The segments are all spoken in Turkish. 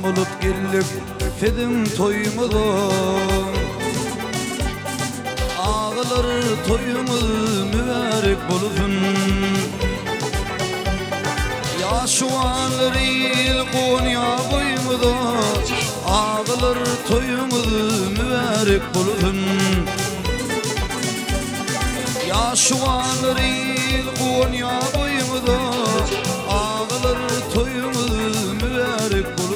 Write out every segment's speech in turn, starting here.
olup gelip fedim toyumudum. Ağlar toyumuz mübarek bulsun. Ya şu anlar il Konya boyumuda, ağlar toyumuz mübarek bulsun. Ya şu anlar il Konya boyumuda, ağlar toyumuz mübarek bulsun.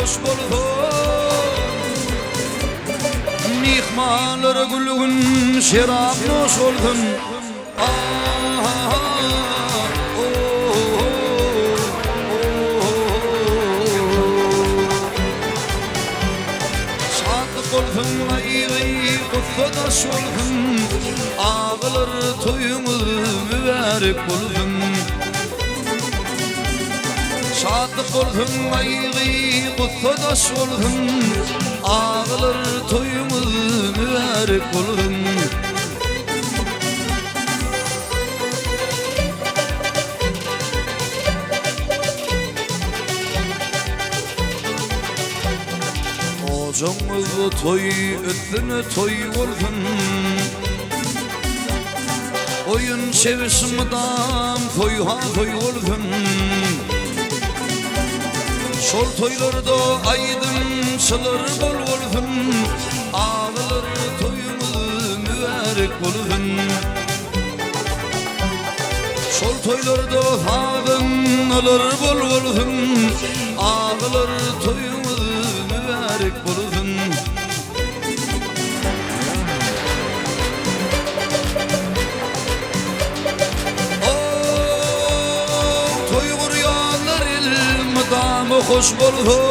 Hoş buldum. Mihmanlar gülgün şerap noş oldun. Şadık oldun ayı kuffadaş oldun. Ağlar toyumuz mübarek buldun. Şadık oldun ayı kuffadaş oldun. Ağlar toyumuz mübarek oldun. Ocağımız toy öttüne toy oldun. Oyun çevişmeden toy ha toy oldun. Şol toylarda aydın çılır bol olsun. Ağlar toyumuz mübarek olsun. Şol toylarda aydın alır bol olsun. Ağlar toyumuz mübarek olsun. Hoş buldum.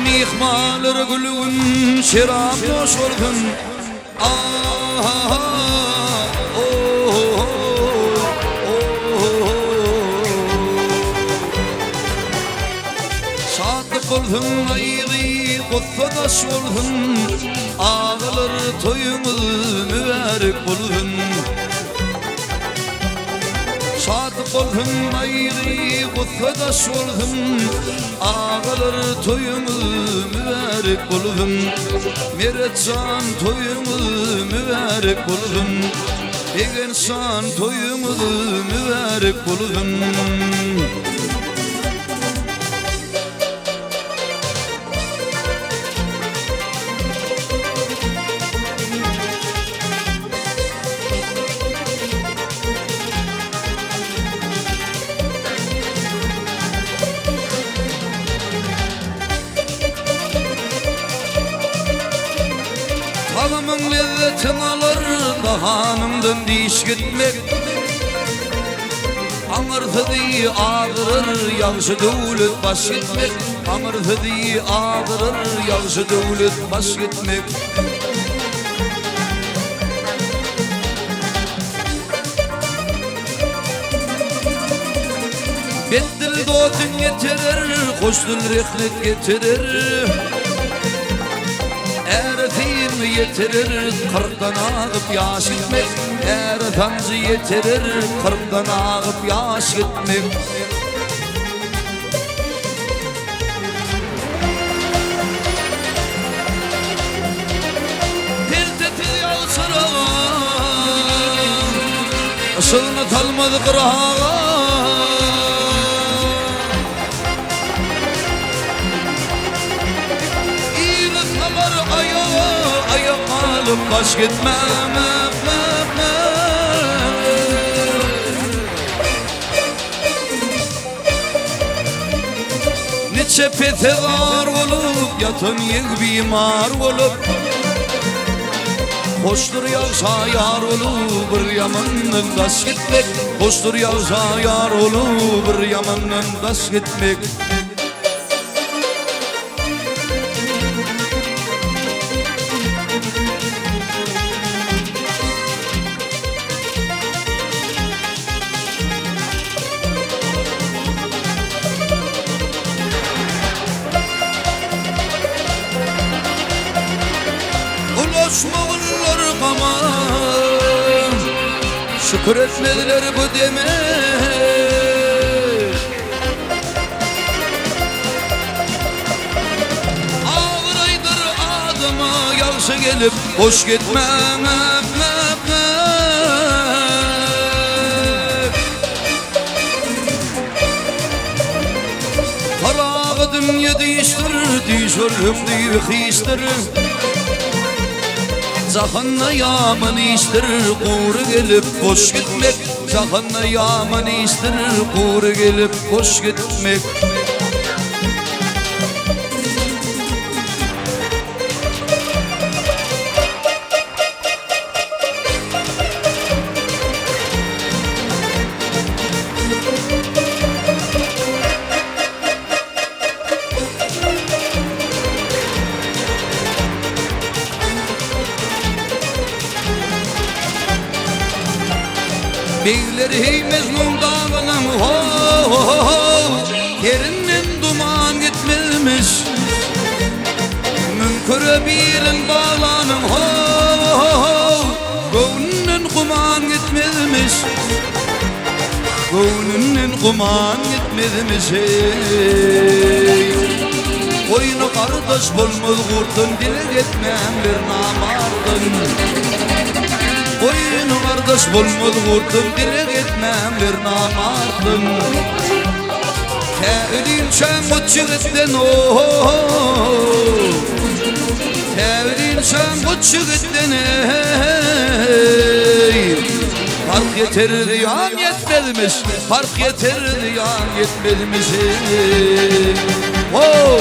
Mihmanlar gülgün şerap noş oldun. Şadık oldun ayı kuffadaş oldun. Ağlar toyumuz mübarek oldun. Şadık oldun ayı kuffadaş oldun. Ağlar toyumuz mübarek oldun. Meretcan toyumuz mübarek oldun. Egensan toyumuz mübarek oldun. Halımın lezzetini alır dahanımdan diş gitmek. Anırtı diye ağırır yağışı devlet baş gitmek. Anırtı diye ağırır yağışı devlet baş gitmek. Betdil doğdun getirir, hoş dil rehlet getirir. Ertim yetirir, kırktan ağıp yaş gitmek. Ertamcı yetirir, kırktan ağıp yaş gitmek. Tiltetil yalçıra, ışığını talmadı kırağa. Baş gitmem. Neçe petedar olup yatın yıl bimar olup. Hoştur yağsa yar olup bir yamanın daş gitmek. Hoştur yağsa yar olup bir yamanın daş gitmek. koşmalılar kama, şükür etmediler bu deme. Ağıraydır adıma yağsa gelip hoş gitmem. Karağı dünya değiştir, değişirim diye histir. Zahanna yaman istir, kuru gelip boş gitmek. Zahanna yaman istir, kuru gelip boş gitmek. Beyleri hey mezmum dağınım ho ho ho ho, yerinden duman gitmemiş. Münküre birin bağlanım ho ho ho, gönlün kuman gitmemiş. Gönlün kuman gitmemiş hey. Oyunu kardeş bulmaz kurtun, dile gitmem bir namardın. Oyunu kardeş bulmaz vurdum, dile gitmem bir namardın. Tevrin sen bu çığıtten ooo, tevrin sen bu çığıtten ey. Fark yeter diyan yetmedimiz, fark yeter diyan yetmedimiz ey. Oh!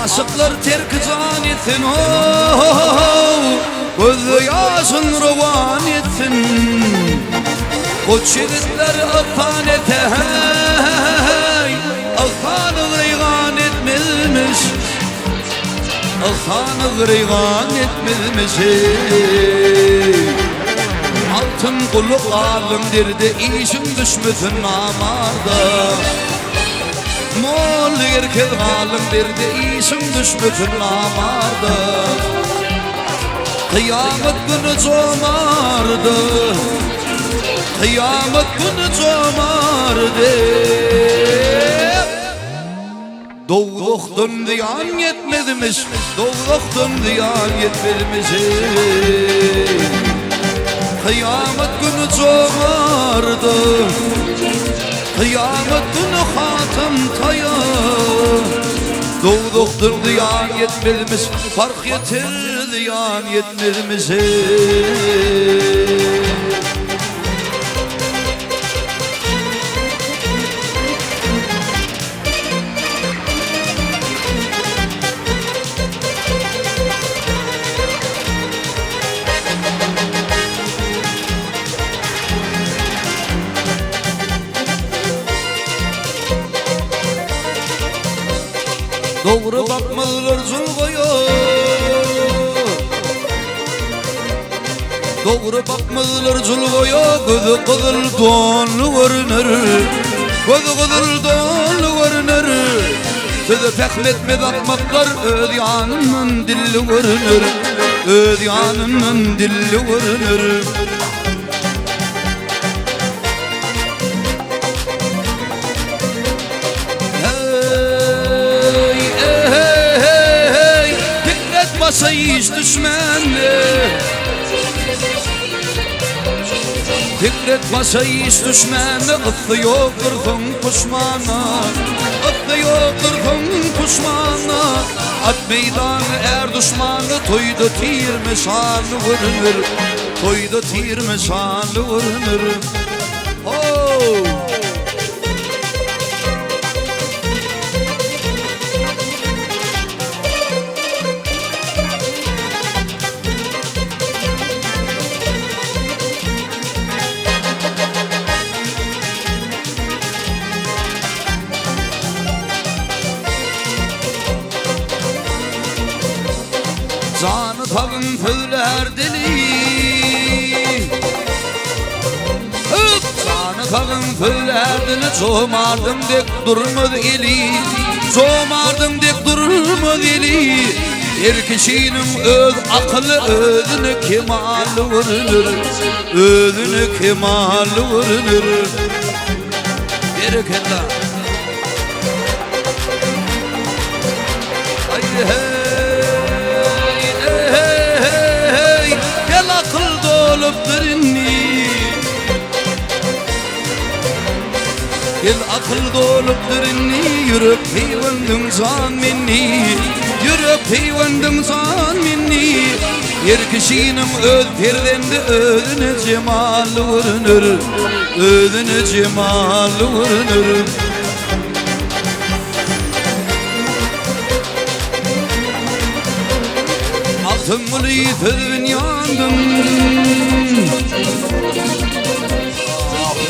Aşıklar terk can etsin oh, gözü yaşın rovan etsin. Koç yigitler atan ete hey, altanı gıygan etmezmiş. Altanı gıygan etmezmiş hey. Altın kuluk alım derdi, işim düşmesin namarda. Mol erkek halim derdi, işim düşmesin namarda. Kıyamet günü çomardı, kıyamet günü çomardı. Doğduktan diyan yetmedimiz, doğduktan diyan yetmedimiz. Kıyamet günü çomardı, kıyamet günü hatım taya. Doğduktur diyan yetmedimiz, fark yeter diyan yetmedimiz. Doğru bakmalılar zulgoya, doğru bakmalılar zulgoya. Gözü kızıl donlu görünür, gözü kızıl donlu görünür. Sözü fehmetmez akmaklar, öz yanının dilli görünür, öz yanının dilli görünür. Basa hiç düşmenle, fikret basa hiç düşmenle. Ittı yoktur kın kuşmana, ıttı yoktur kın kuşmana. At meydanı er düşmanı, toyda tir meşanı vurunur, toyda tir meşanı vurunur. Oh! Zanı tağın föyler deli Zanı tağın föyler deli Çomardım dek durmadı eli Çomardım dek durmadı eli Her kişinin öz akıllı özüne kemalı vurulur Özüne kemalı vurulur Bereketler Haydi hey hey hey Gel akıl doluptur inni Gel akıl doluptur inni Yürüp heyvandın zan minni Yürüp heyvandın zan minni Her kişinin öz perdendi özüne cemalı vurunur Özüne cemalı vurunur Altın mülü tövün yandım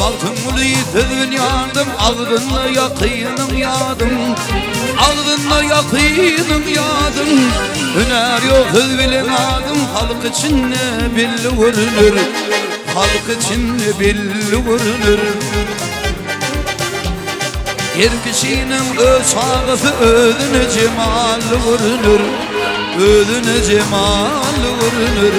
Altın mülü tövün yandım Ağzınla yakınım yadım Ağzınla yakınım yadım Hüner yok hızbilin adım Halk için ne belli vurulur Halk için ne belli vurulur Her kişinin öz sağısı özüne cemalı vurulur Özüne cemalı vurulur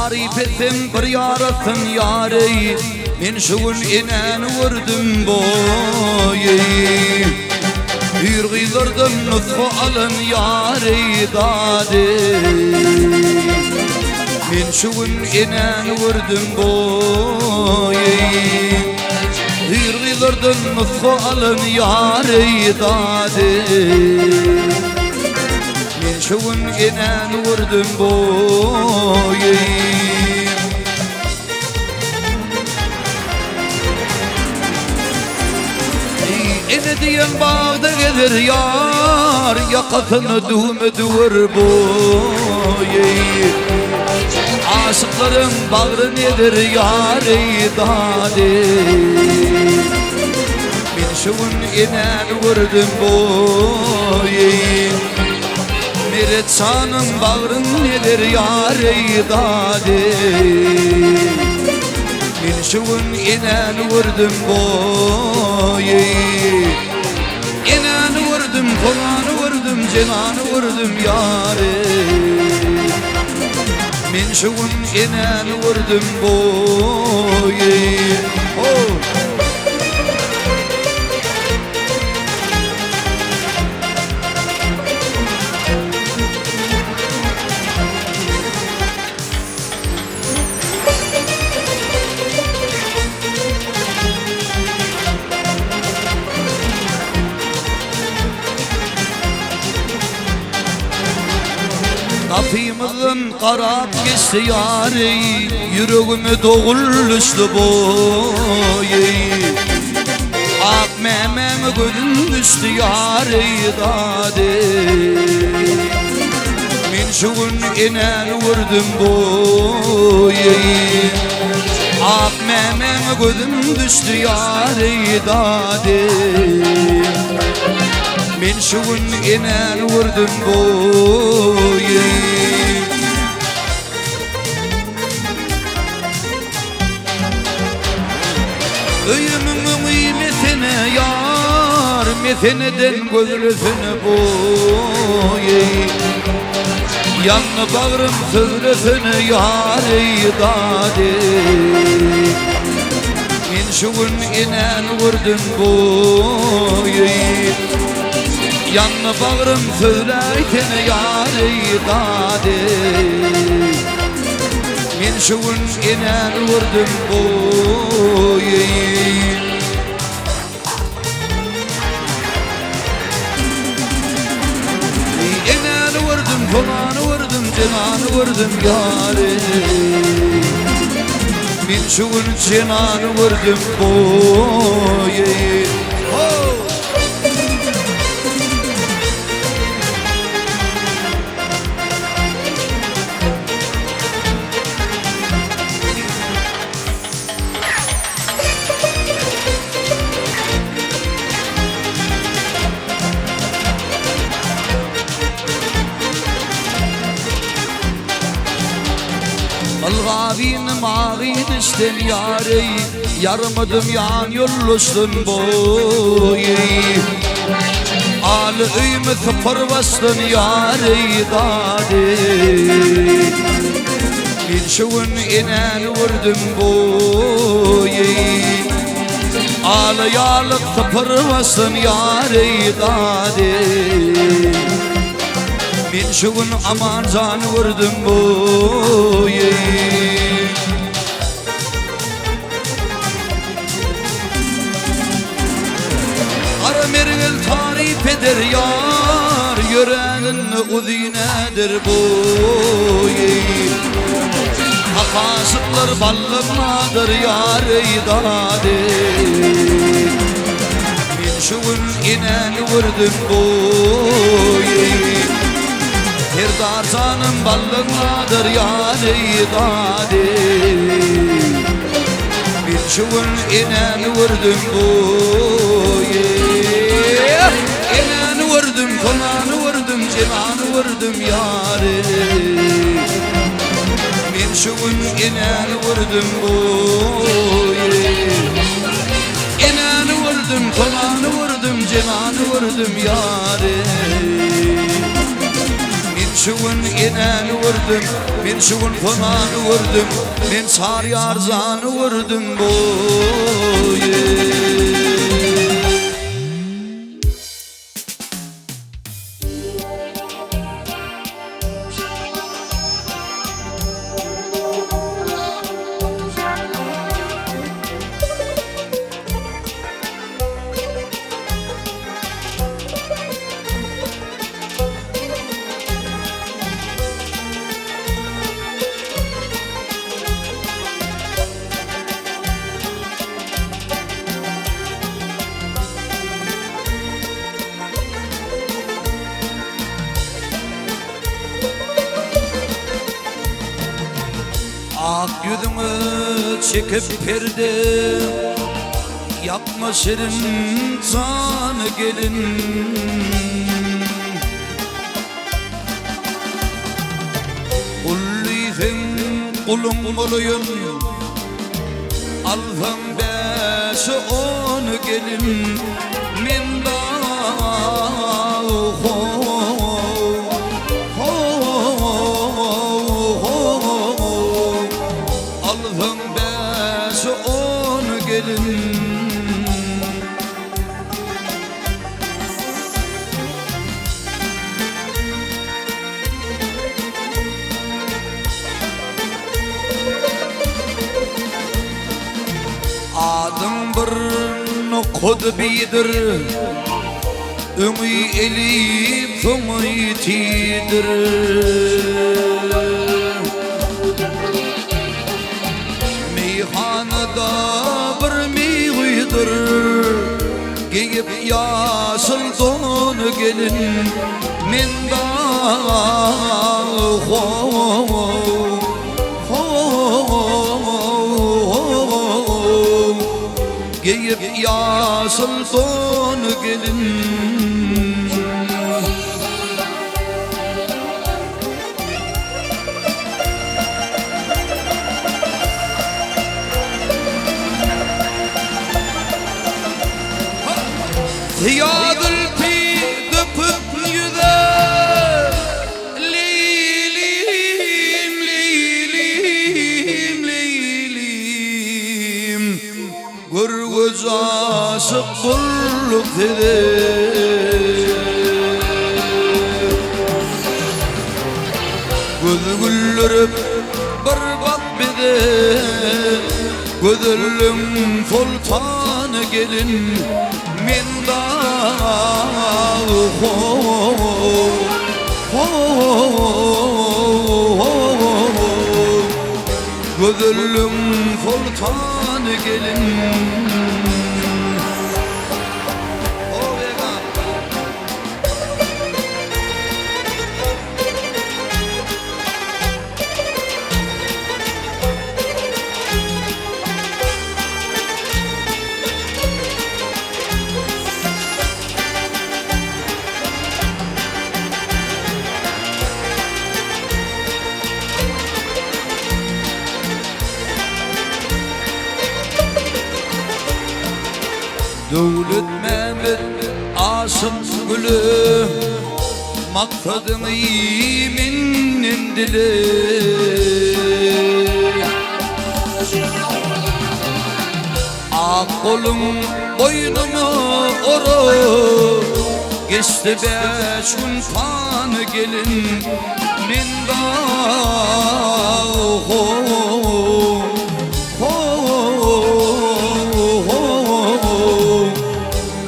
Tarif ettim bir yarasın yareyi Men şuun inen vurdum boyi Bir gıydırdım nutfu alın yareyi dadi Men şuun inen vurdum boyi Bir gıydırdım nutfu alın yareyi dadi Men şuun inen vurdum boyi Ene diyen bağda gelir yar Yakasını dümdür boyi Aşıkların bağrı nedir yar ey dadi Men şuun inen vurdum boyi Meret canım bağrın nedir yar ey dadi Men şuun inen vurdum boyi İnen vurdum, kolanı vurdum, cenanı vurdum yare Men şuun inen vurdum boyi Kapımızın karat geçti yari Yüreğimi doğuluştu boyu Ak mememi gülün düştü yari dadi Men şuun inen vurdum boyu Ak mememi gülün düştü yari dadi Men şuun inen vurdum boyu Öyümün kıymetine yar Meseneden gözlesine boyu Yanlı bağrım söylesene yar ey dadi Men şuun inen vurdum boyu Yanlı bağrım söyleyken yar ey dadi Men şuun inen vurdum boyu vurdum yâre. Min şuun cenanı vurdum boye. Algavin mağin istem yâre, yarmadım yan yollustum boye. Al öyme tıpır bastın yâre dade. Min şuun inen vurdum boye. Al yâlık tıpır bastın yâre dade. Min şuun aman can vurdum boye. Ara mergel tarif eder yar, yüreğin uzinedir boye. Akasıklar ballıknadır yar idade. Min şuun inen vurdum boye. Her darzanın ballıknadır yâre dade. Bir şuun inen vurdum boye. İnen vurdum, konanı vurdum, cenanı vurdum yâre. Bir şuun inen vurdum boye. İnen vurdum, konanı vurdum, cenanı vurdum yâre. Min şuun inen vurdum, min şuun konanı vurdum, min sar yarzanı vurdum boye. Ak yüzümü çekip perde, yapma şirin canı gelin. Kullihim kulum olayım, alfam beşi on gelin. Min alfam beşi on gelin. Adım bir kudbidir, ümü elif ümitidir. Meyhanada bir meyhudur, giyip yaşıl don gelin. Min giyip yaşıl don gelin. Ziyadül pide pıp yüze, leylim, leylim, leylim. Gürgüz aşık kulluk dedi. Gözü güllürüp bir bak bide, gözülüm sultanı gelin. Min dağı Gözülüm sultan gelin. Devlet Mehmet Asım Gülü maksadını yeminnin dili. Ak kolum boynumu oru, geçti 5 gün kanı gelin. Minda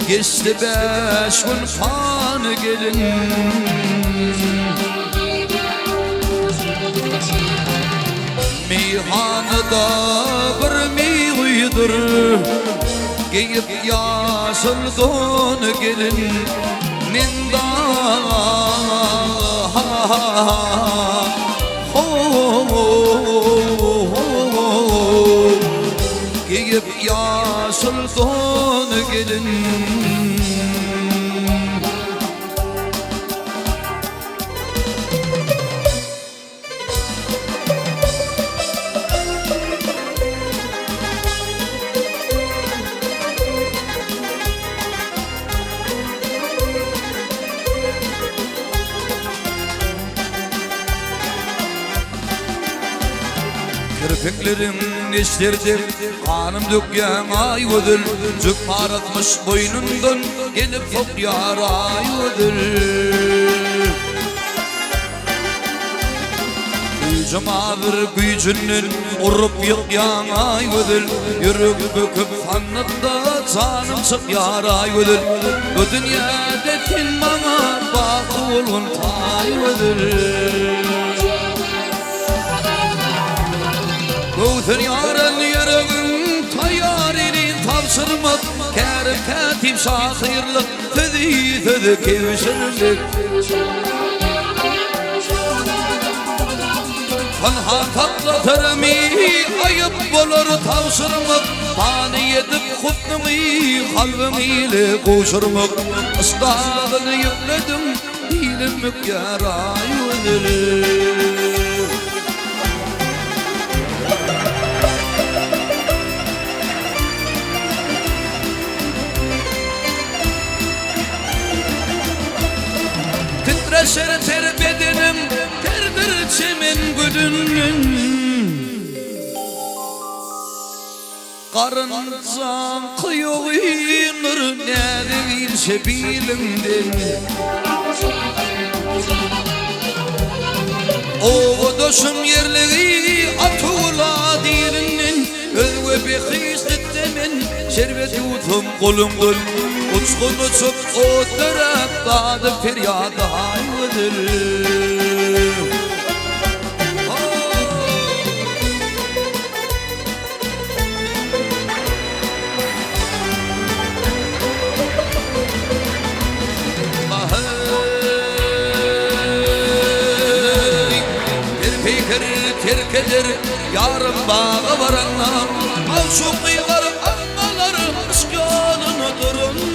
geçti 5 gün fanı gelin. Meyhanıda bir meyhudur, giyip yaşıl don gelin. Minda giyip yaşıl don gelin. Kirpiklerim geçtirdim, kanım dökyen ay ödül. Cüp paratmış boynundan, gelip çok yar ay ödül. Gücüm ağır gücünün, urup yıkyan ay ödül. Yürüp büküp fanında, canım çık yar ay ödül. Bu dünyada kim bana bakı olun ay ödül. Götür yarın yarın tayyarinin tavsırmak, Kerim katip şahirlik, tüdü kevşirlik. Kanha tatlatırım ayıp olur tavsırmak, bani edip kutlumu kalbim ile koşurmak. Istadını yükledim, dilim mükyar ay ödülüm. Titreşer ter bedenim, terdir çemin güdünün. Karıncan kıyığınır ne değilse bilimden. O doşum yerliği atula dirinin, özve bir hissettemin şerbet yutum kolumdur. Uçkun uçup o taraf dadı feryadı hayvıdır. Bir fikir terk eder yarım bağa varanlar, Avşuklar almaları ışkanını durunlar.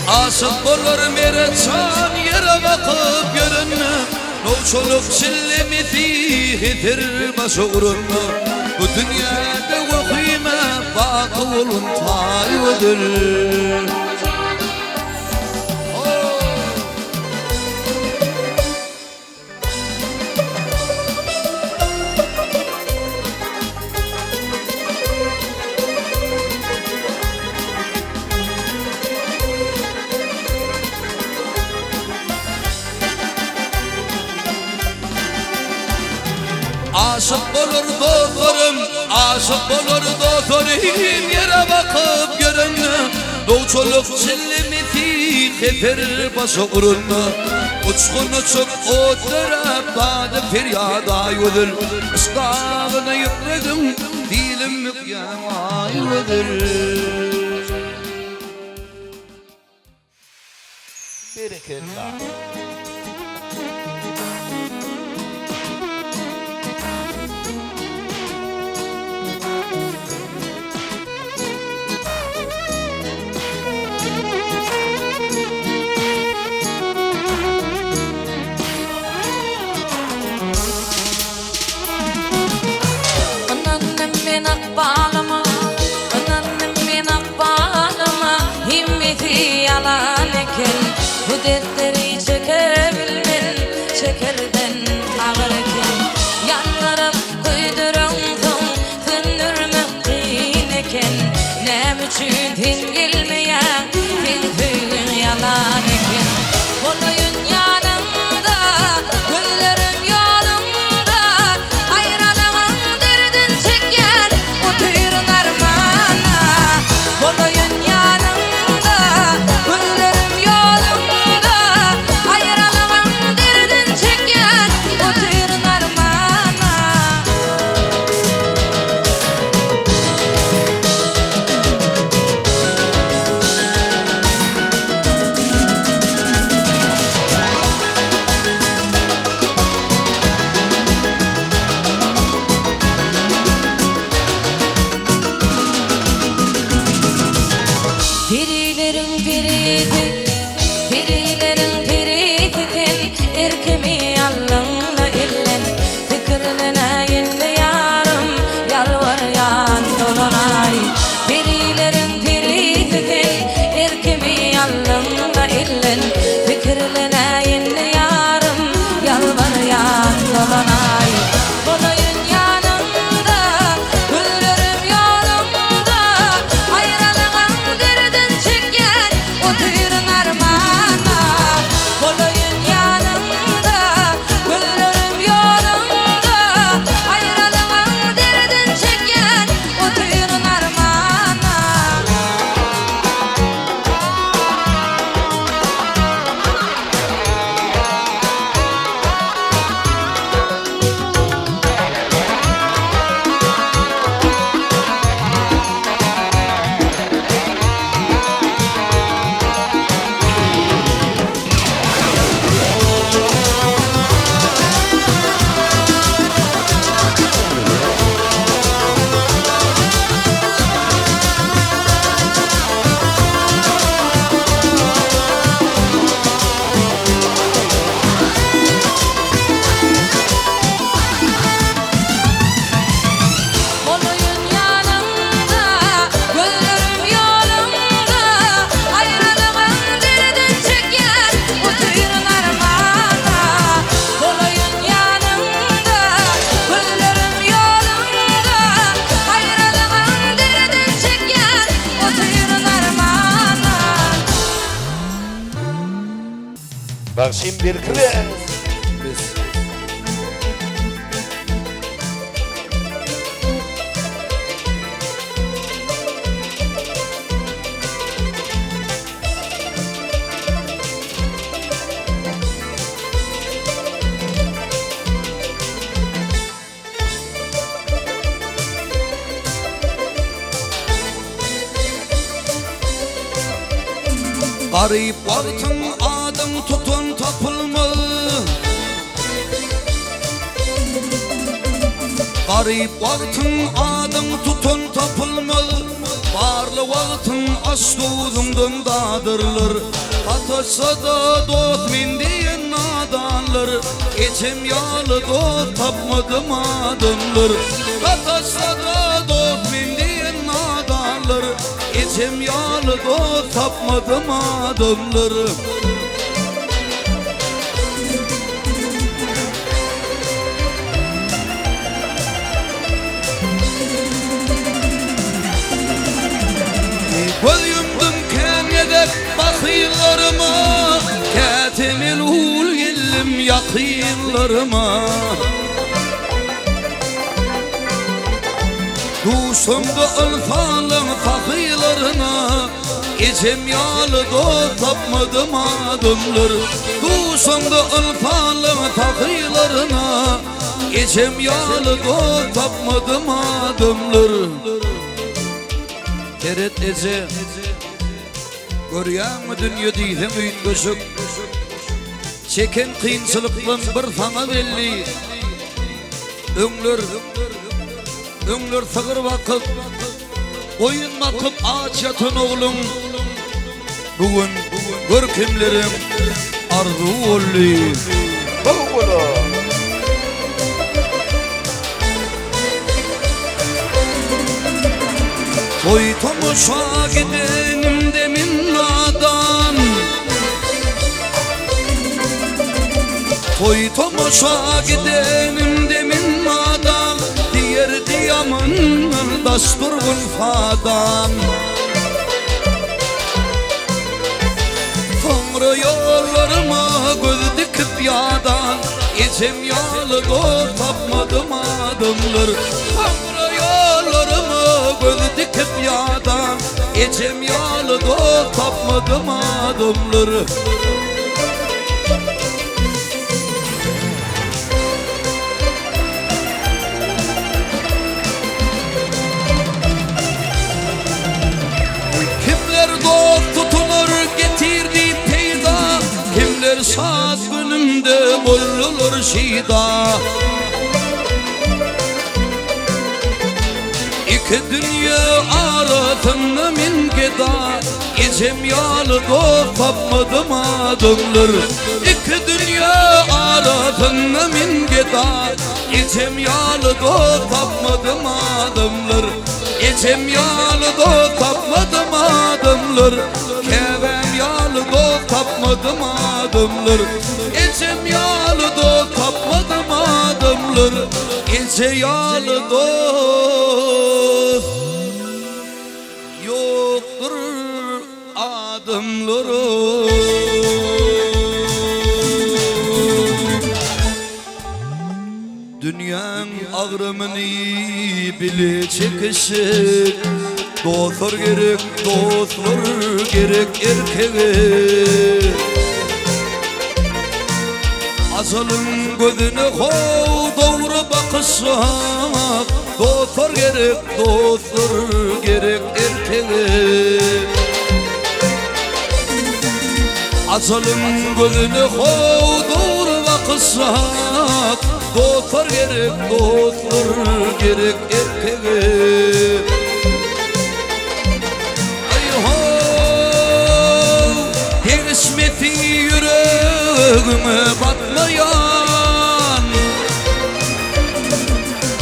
Aşık olur mereçan yere bakıp görünme, Novçoluk sillemeti hitirmez uğrunma. Bu dünyada vakime bakı olun tayyıdır. Aşık olur doktorum, aşık olur doktorum, yere bakıp görünme. Doğçoluk sillemeti hefer başı urunna uçkunu çok otlara badı feryada yudur ıslağını yükledim dilim mükyama yudur Berekallah Bağlama, annemin akbağlama, himmeti yalan eken, bu dertleri çekebilmen, çekerden ağır eken, yanlarım kuyduruldum, döndürmek kıyın eken, nem için din gelmeyen, din tüyün yalan eken, kolayın yanımda, güllerim yolumda, ayrılığın derdin çeken, oturun armana, kolayın yanımda, güllerim yolumda, ayrılığın derdin çeken, oturun armana. Birilerin biriydi, birilerin biriydi, erkemi Allah'la illen, fikirlerine yeni yarım, yalvaryan dolunay. Birilerin biriydi, erkemi Allah'la illen, fikirlerine yeni yarım, yalvaryan dolunay. Kolayın yanımda, güllerim yolumda, ayrılığın derdin çeken, oturun armana. Kolayın yanımda, güllerim yolumda, ayrılığın derdin çeken, oturun armana. Kolayın yanımda, güllerim yolumda, ayrılığın derdin çeken, oturun armana. Kolayın yanımda, güllerim yolumda, ayrılığın derdin çeken, oturun armana. Bak şimdi bir kız. Garip vaktin adım tutun tapılma Garip vaktin adım tutun tapılma Barlı vaktin asduğumdan dadırlar Ataşsa da dost min diyen nadanlar Geçim yalı dost tapmadım adımlar Ataşsa da dost min diyen nadanlar Geçim yalı dost tapmadım adımlar Göz yumdum kendine bakıylarıma Ketemil ul gellim yakınlarıma Duşumda ılfanlım fakıylarına Ecem yalı dost tapmadım adımlar. Duşamda ılfalı takıylarına. Ecem yalı dost tapmadım adımlar. Teret ece görýän mi dünýä diýdim üýt göşük. Çeken kıyınçılıktan bir sana belli. Öňler sığır bakıp oyun bakıp ağaç yatın oğlum. Bugün görkemlerim arzu oldu. Bavula. Toy tomuşa gidenim demin nadan. Toy tomuşa gidenim demin nadan. Diğer diyamın dasturgun fadan. Sonra yollarıma göz dikip yadan. Ecem yalı dost tapmadım adımlar. Sonra yollarıma göz dikip yadan. Ecem yalı dost tapmadım adımlar. Kimler dost tutunur getirdi peyda. Kimler saat gününde boylulur şida. İki dünya arasında min geda. Ecem yalı dost tapmadım adımlar. İki dünya arasında min geda. Ecem yalı dost tapmadım adımlar. Ecem yalı dost tapmadım adımlar. Kevem yalı dost tapmadım adımlar. Ecem yalı dost tapmadım adımlar. Ece yalı dost yoktur adımları. Dünyanın ağrımını bile çekişir. Dostlar gerek, dostlar gerek erkeğe. Azalın gözüne koy doğru bakışsak. Dostlar gerek, dostlar gerek erkeğe. Azalın gözüne koy doğru bakışsak. Dostlar gerek, dostlar gerek erkeğe. Ay ho, değişmedi yüreğime batmayan.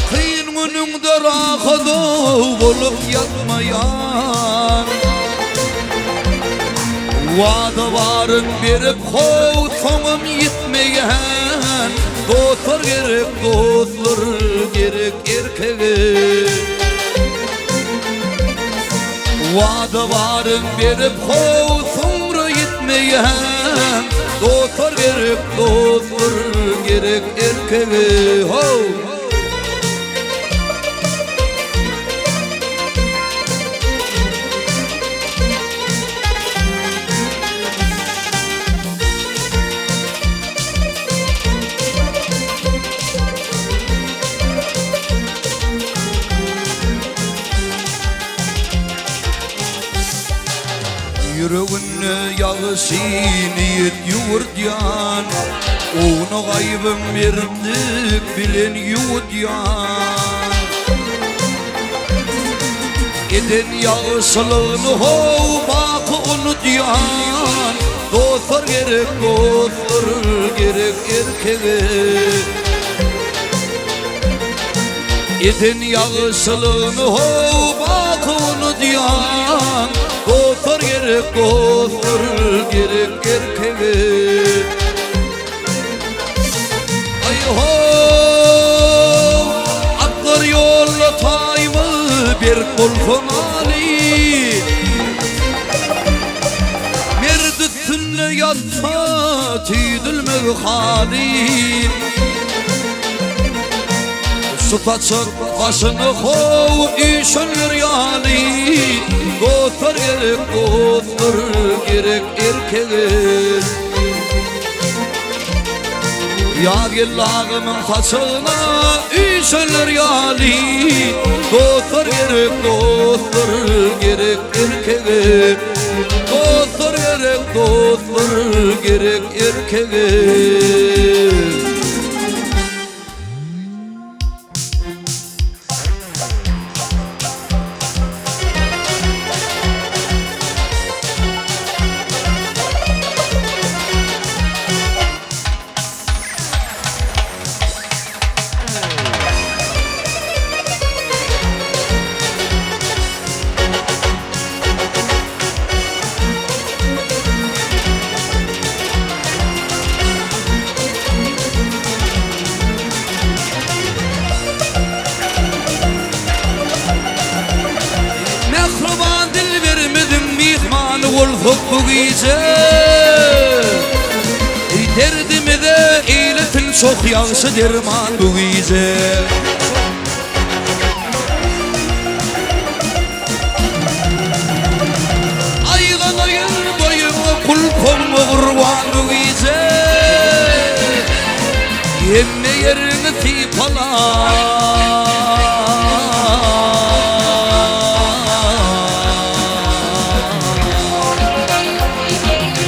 Kıyın gününde rahat olup yatmayan. Vada varın berip koy sonum yitmeyen. Dostlar gerek, dostlar gerek erkeğe. Vada varın berip koy sonra yitmeyen. Dostlar gerek, dostlar gerek erkeğe. Ho! Yüreğine yağışını yet yuvurtyan. Onu kaybım verdik bilen yuvurtyan. Eden yağışlığını hov bakı unutyan. Dostlar gerek, dostlar gerek erkeğe. Eden yağışlığını hov bakı unutyan. Dostlar gerek, dostlar gerek erkeğe. Ay ho, atlar yolla tayımı bir kulfun ali. Merdütünle yatma tüydülme hali. Süt açıp başını kov işin yali. Dostlar gerek, dostlar gerek erkeğe. Ya gel ağımın saçına üşenler yali. Dostlar gerek erkeğe. Dostlar gerek erkeğe. Bu gece derdimi de eyletin çok yağışı derman bu gece. Aylan ayın boyunu kul kolmu kurban bu gece. Yemme yerini tipalar.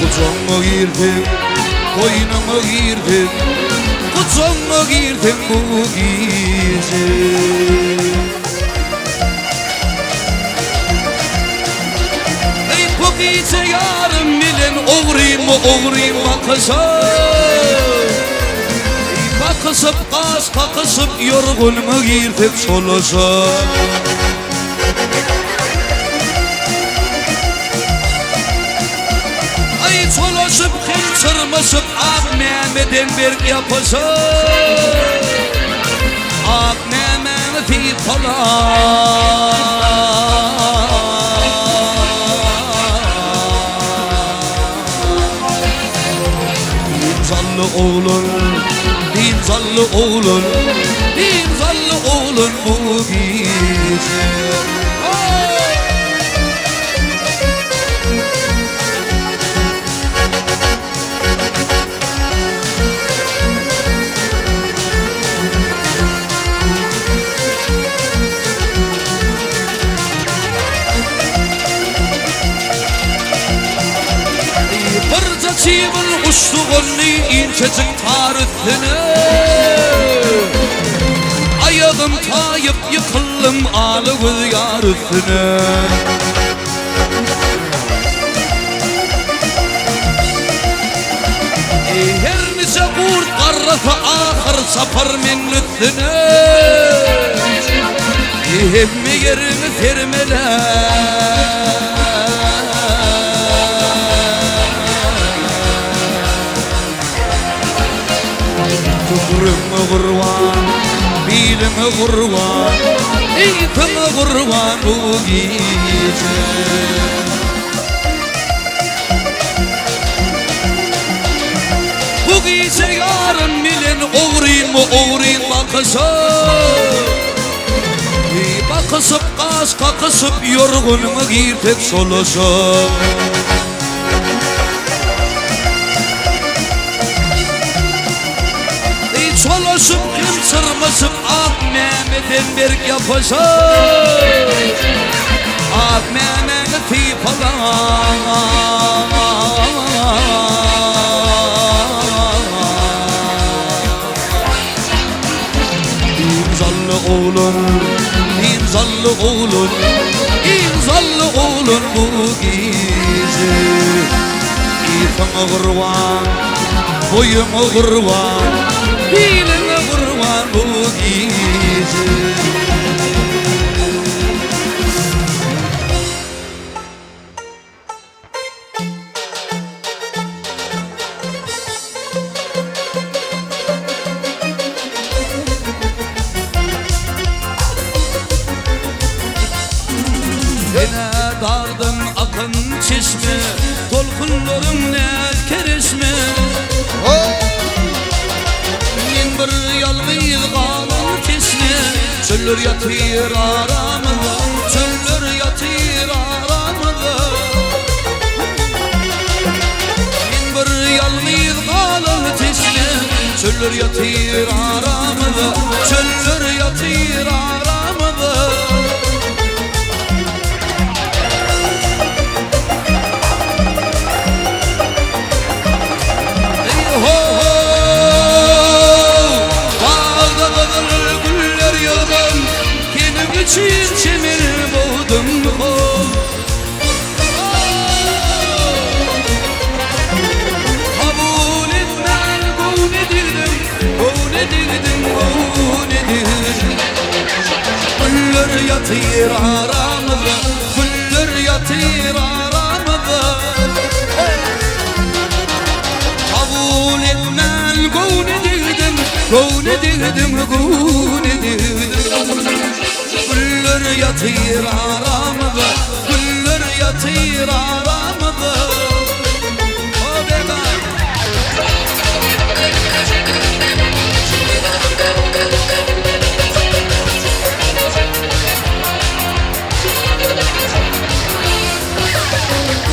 Kucağıma girdim, koynuma girdim, kucağıma girdim bu gece. Ey bu gece yarım bilen oğrayım bakışım. Bakışıp kaş kakışıp yorgunuma girdim soluşum. Çolaşıp kımsırmışıp Ak Mehmet'in bir yapısı. Ak Mehmet İmzallı oğlun bu gece. Çiğmin uçtuğunu incecik tarifini. Ayağım kayıp yıkıldım alıgız yarısını. Her nice kurt karrası ahır sapar menlüsünü. Hemmi yerimi termeler. Kıbrımı kurban, bilimi kurban, eğitimi kurban bu gece. Bu gece yarın bilen oğrayım bakışım. Bakışıp kaş kakışıp yorgunumu girdik soluşum. Çolaşıp kımsırmışıp Ak Mehmet'in bir yapışı. Ak Mehmet'in tipalar. İmzallı oğlun bu gece. İfime kurban, boyuma kurban, bilime kurban bu gece. Yine dardım akın çeşme, dolkunlarım ne keresme. Min bir yalgıyız kalın kesme, çöller yatır aramıza, çöller yatır aramıza. yatır aramızda, güller yatır aramızda. Kabul etmen gavun edirdim, gavun edirdim, gavun edirdim. Güller yatır aramızda, güller yatır aramızda. O began.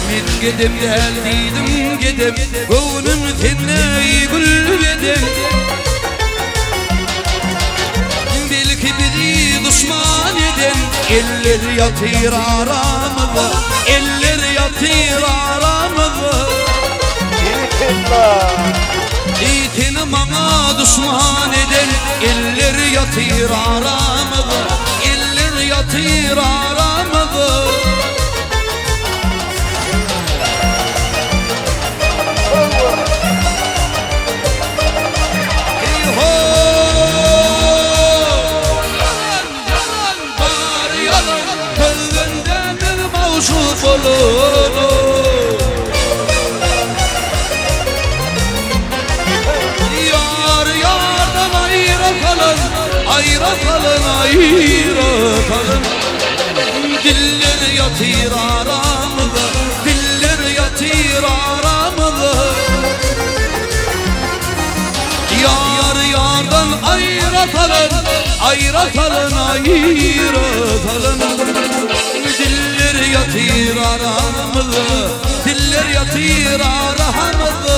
Min gedem geldiydim gedem, gavunun tenneyi gülbedem. Belki biri düşman edem, eller yatır aramızda, eller yatır aramızda. Yiğitini bana düşman eden, eller yatır aramızda, eller yatır aramızda. Yar yardan ayrı kalın, ayrı kalın, ayrı kalın. Diller yatır aramızda, diller yatır aramızda. Yar yardan ayrı kalın, ayrı kalın, ayrı kalın. Diller yatır aramızda, diller yatır aramızda.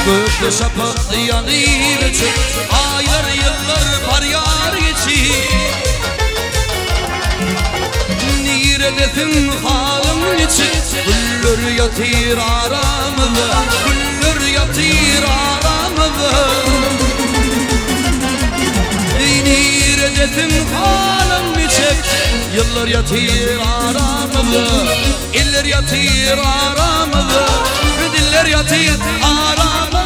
Gökte şafak yanır için, aylar yıllar var yar geçir. Neredesin halım için, güller yatır aramızda, güller yatır aramızda. Neredesin halım için, yıllar yatır aramızda, eller yatır aramızda, diller yatır aramızda.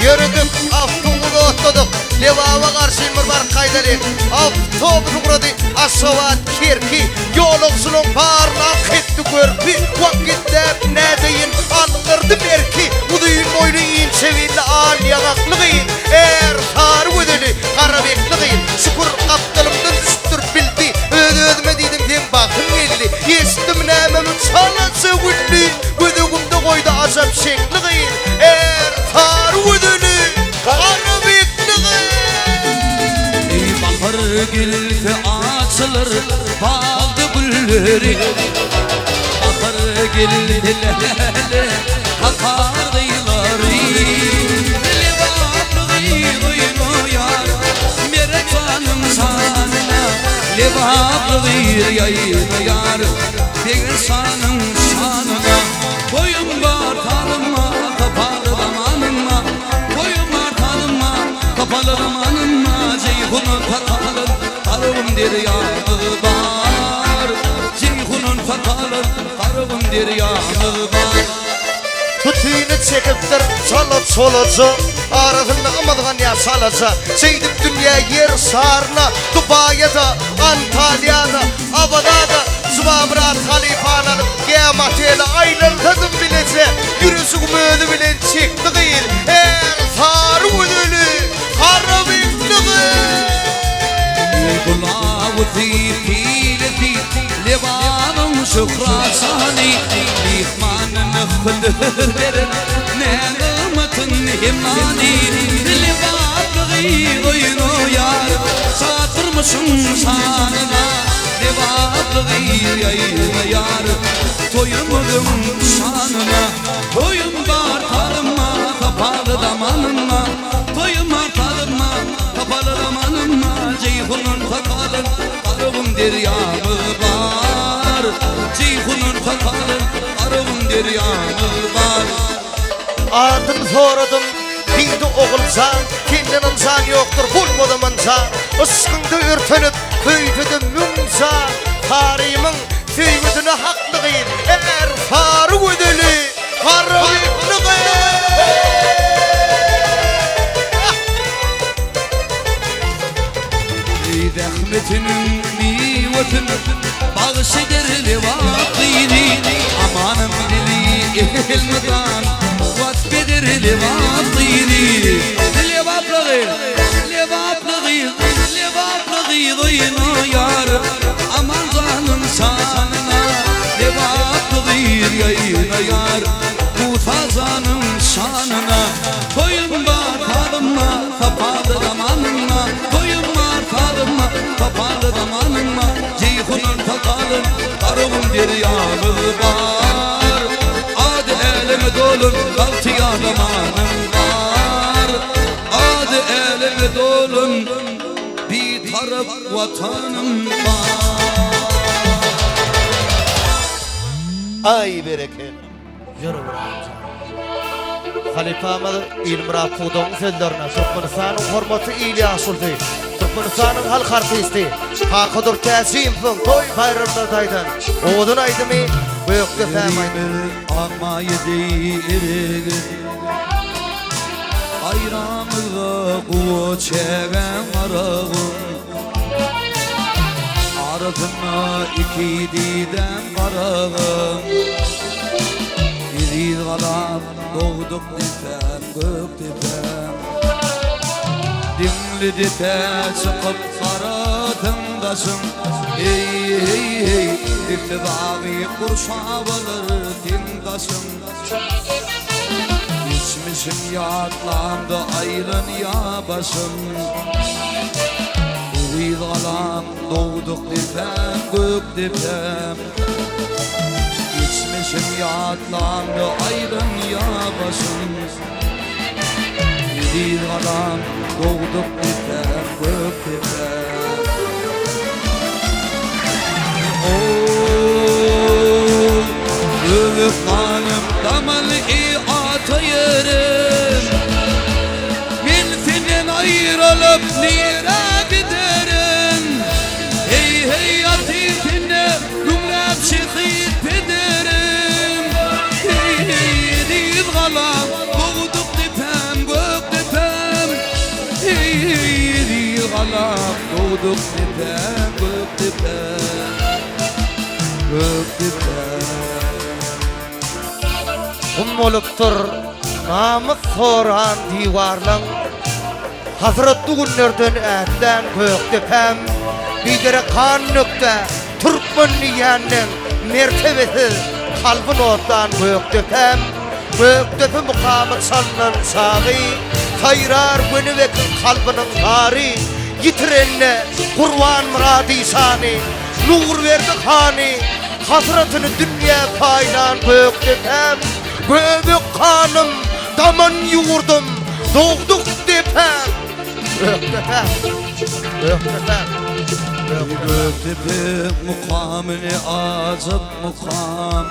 Yürüdük, avtumuzu otladık. Levava karşı mırbar kaydari. Avtobus uğradı, aşavat kerki. Yoluksunun bağrına kettik örpi. Vakitte ne deyin anlırdı berki. Uduyun boynu in sevinli al yanaklı giyin. Sarı ödülü karabekli giyin. Şükür kaptalımdan üstür bildi. Ödüme dedim dem bakın geldi. Yestim nememin salası güllü. Gödüğümde koydu azap şekli giyin. Sarı ödülü karabekli giyin. Bahar gelse açılır bağda gülleri. Bahar gelse lele kakar dıyları. Levaplı gıyno yar mere canım sanına. Levaplı gıyno yar bir sanım sanına. Boyum var tanıma kapalı damanıma. Boyum var tanıma kapalı damanıma. Ceyhunun takalın karım deryanı var. Ceyhunun takalın karım deryanı var. Tütüğünü çekiptir çalıp solucu. Arasında amadığın ya salıcı. Seydip dünya yer sarına. Dubai'de, Antalya'da, Abada'da. Zübabrat halifananın kıyameteli aylantadım bilese. Yürüsü kumölü bilen çekti değil. Sarı ödülü karabekli Kulağı zifileti Levanın şükrasani Lihmanın kılır verir Ne'matın himani Levanı gıyno yar Satırmışım sanına Levanı gıyno yar Toyumun şanına Toyum var tanıma Kapalı damanıma Toyum var tanıma tapalar amanımma Ceyhun'un takalın arığın deryamı var Ceyhun'un takalın arığın deryamı var Adım soradım Biydi oğulsan, kendin insan yoktur bulmadım insan Iskındı ürtünüp, köydüdü mümsan Tarihimin süygüdüne haklıyım Eğer farı ödülü, karıvlığı Ey rahmetinin mivatını Bağış eder levakini Amanım dili ilmıdan Vat bedir levakini Levaplığı Gıyını yar Aman zanın sanına Levaplığı yayına yar Bu fazanın şanına Koyun bakalımma Tapadır amanına Koyun bakalımma Tapadır amanına Ceyhun'un takalın Arığın deryamı var Adı elime dolun Altı yağlamanım var Adı elime dolun Bir taraf vatanım var Ay bereket Yürü bırak Halife Ahmet İlmira Kudon sözlerine Türkmenistan'ın hormatı iyiliği asıldı Türkmenistan'ın halk artisti Hakadur Təsimov'un toy bayramda taydan Oğudun aydımı Büyükte fəhmaydı Almayı deyir Ayramıza kuva çeven arağım Arasına iki didem karağım Biri galap doğduk dipem gök dipem Dimli dipe çıkıp saratımdasın Hey hey hey Dipli bağı kurşavaları dimdasın İçmişim yatlandı ayrın yabasın Bir galam doğduk dipem gök dipem İçmişim yatlandı ayrın yabasın Bir galam doğduk dipem gök dipem Büyük hanım damanı atayırım Milfinden ayrılıp nire giderim Hey hey atifine gümlem şehit ederim Hey hey değil galam doğduk dipem gök dipem Hey hey değil galam doğduk dipem gök dipem Gök dipem Kum oluptur namık soran divarlan Hazretli günlerden ätten göktepem Bidere kan nökte Türkmen yiyennin mertebesi Kalbin ottan göktepem Göktepe mukamet salınan sağı Kayrar günü vekin kalbinin gari Yitirenne kurvan muradisani Nur verdi hani Hasretini dünya paylan göktepem Göbek kanım daman yurdum Doğduk depem Göktepem Göktepem Göktepe mukamini azap mukam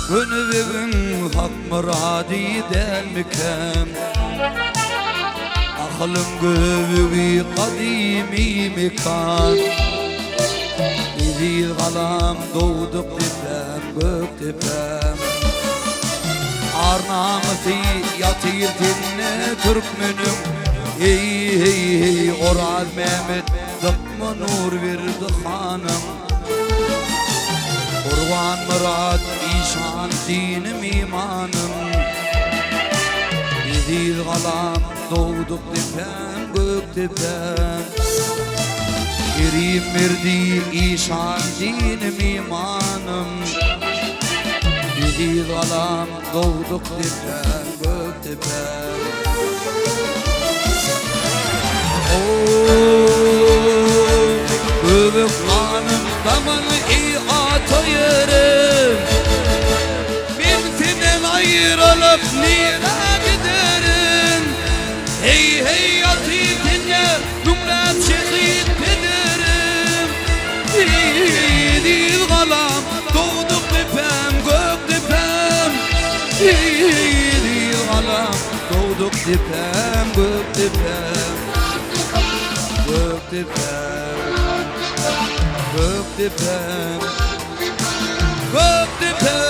Gönüvevin hak muradi del mikem Aklım gövevi kadimi mekan İzil galam doğduk dipem gök dipem Arnamıtı yatır dinle Türkmenüm Hey hey hey Oral Mehmet Dıkma nur verdi hanım Kurvan Murat İşan dinim imanım İzil galam doğduk dipem gök dipem Kerim mirdi işan dinim imanım Bizi galam doğduk dipem gök dipem Böbek hanım damanı atayırım Bintinden ayrılıp nire giderim Hey hey yatayım tepem, gök tepem, gök tepem, gök tepem, gök tepem.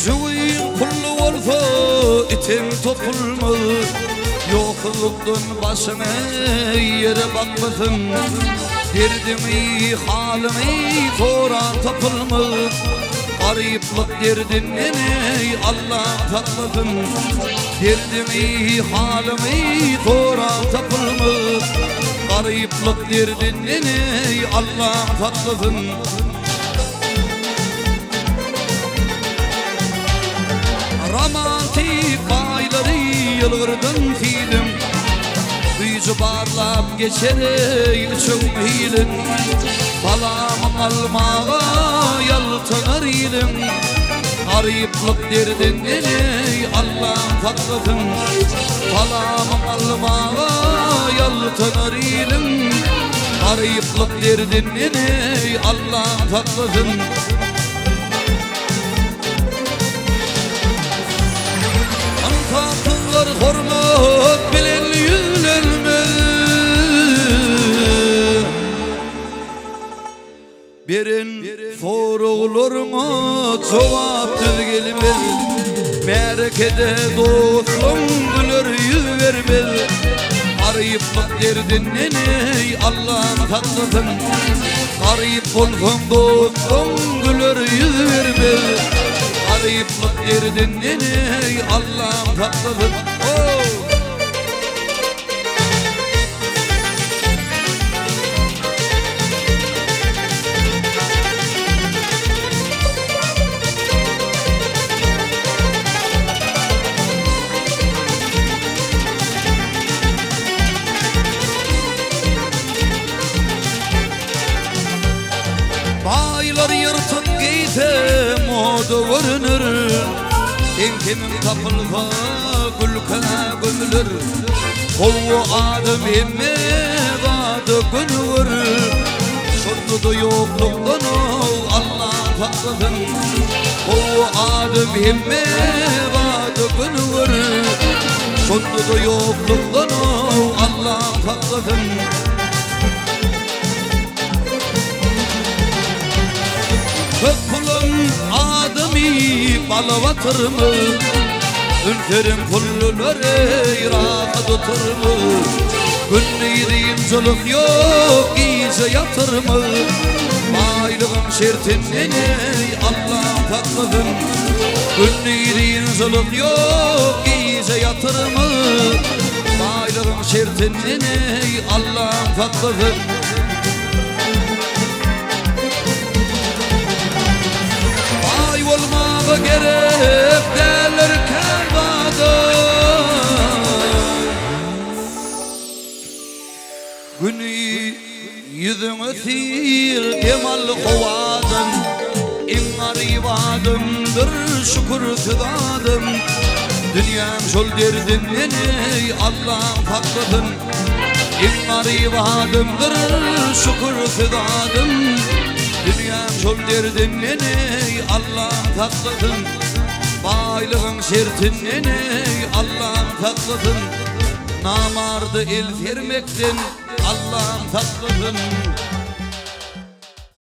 Cüveyim pullu olsa itim topulmaz, yokluktan başına yere bakmasın. Derdimi halimi sonra tapılmaz, gariplik derdinden ey Allah tatlasın. Derdimi halimi sonra tapılmaz, gariplik derdinden ey Allah tatlasın. Romantik ayları yılgırdan film, yüzü barlap geçer üçün hilin. Balamı almağa yaltanır ilim, gariplik derdinden ey Allah tatlasın. Balamı almağa yaltanır ilim, gariplik derdinden ey Allah tatlasın. Tatlılar hormat bilen yüzlenmez, birin sorularıma cevap düz gelmez. Merkede dostum gülür yüz vermez, gariplik derdinden ey Allah tatlasın. Garip olsam dostum gülür yüz vermez, gariplik derdinden ey Allah tatlasın. Baylar yırtık giyse moda görünür, Enkemin kapılsa gülkana gömülür. Kovu adım emme vadı günür, şunu da yokluğundan Allah tatlasın. Kovu adım emme vadı günür, şunu da yokluğundan Allah tatlasın. Kulun adımı balavatır mı? Ülkerim pullulları rahat otur mu? Günleydiğim zulüm yok iyice yatır mı? Baylığım şertinden ey Allah tatlasın. Günleydiğim zulüm yok iyice yatır mı? Baylığım şertinden ey Allah tatlasın. Olmağa gerek derler kervada, günü yüzüme sil kemal kovadım. İngar ibadımdır şükür sıdadım. Dünyam şol derdinden ey Allah tatlasın. İngar ibadımdır şükür sıdadım. Dünyam şol derdinden ey Allah tatlasın. Baylığın şertinden ey Allah tatlasın. Namardı el vermekten Allah tatlasın.